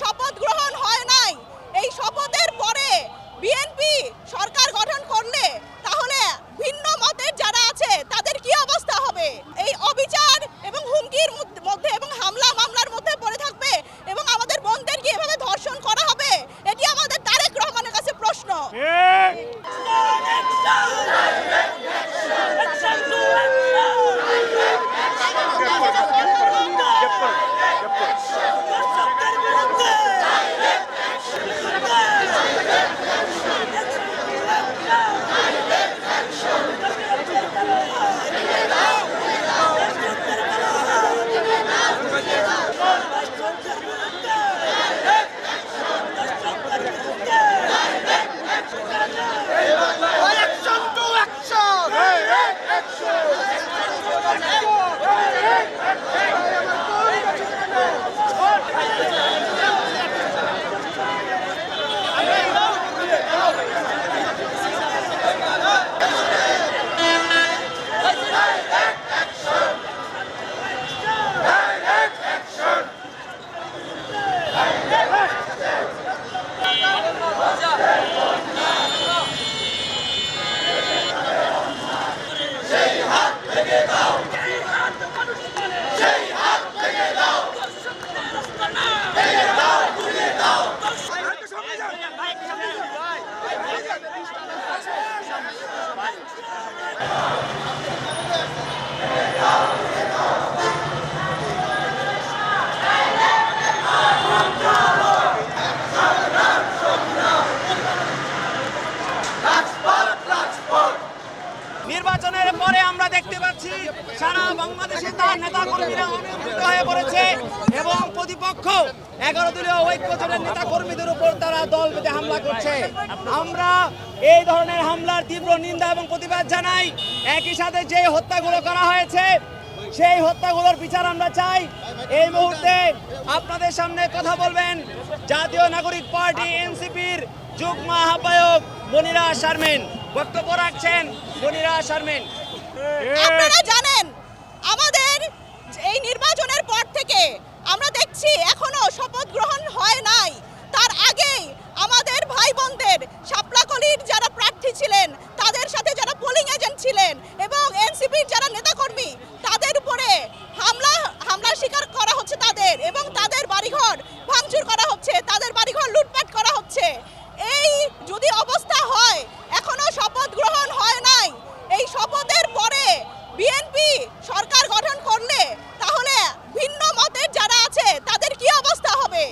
শপথ গ্রহণ হয় নাই। এই শপথের পরে বিএনপি সরকার গঠন করলে তাহলে ভিন্ন মতের যারা আছে তাদের কি অবস্থা হবে? এই অবিচার এবং হুমকির মধ্যে এবং হামলা মামলার মধ্যে পড়ে থাকবে এবং আমাদের বোনদেরকে এভাবে ধর্ষণ করা হবে, এটি আমাদের তারেক রহমানের কাছে প্রশ্ন। নির্বাচনের পরে আমরা দেখতে পাচ্ছি সারা বাংলাদেশে তার নেতাকর্মীরা অনিয়ন্ত্রিত হয়ে পড়েছে এবং প্রতিপক্ষ 11 দলীয় ঐক্যজোটের নেতাকর্মীদের উপর তারা দল বেঁধে হামলা করছে। আমরা এই ধরনের হামলার তীব্র নিন্দা এবং প্রতিবাদ জানাই। একই সাথে যে হত্যাগুলো করা হয়েছে সেই হত্যাগুলোর বিচার আমরা চাই। এই মুহূর্তে আপনাদের সামনে কথা বলবেন জাতীয় নাগরিক পার্টি এনসিপির যুগ্ম আহ্বায়ক মনিরা শারমিন। বক্তব্য রাখছেন মনিরা শারমিন। আপনারা জানেন আমাদের এই নির্বাচনের পর থেকে আমরা দেখছি এখনো শপথ গ্রহণ হয় নাই। তার আগেই আমাদের ভাই বোনদের শাপলাকলির যারা প্রার্থী ছিলেন তাদের সাথে যারা পোলিং এজেন্ট ছিলেন এবং এনসিপির যারা নেতাকর্মী তাদের উপরে হামলার শিকার করা হচ্ছে তাদের, এবং তাদের বাড়িঘর ভাঙচুর করা হচ্ছে, তাদের বাড়িঘর লুটপাট করা হচ্ছে। এই যদি অবস্থা হয়, এখনো শপথ গ্রহণ হয় নাই, এই শপথের পরে বিএনপি সরকার গঠন করলে তাহলে ভিন্ন মতের যারা আছে তাদের কি অবস্থা হবে?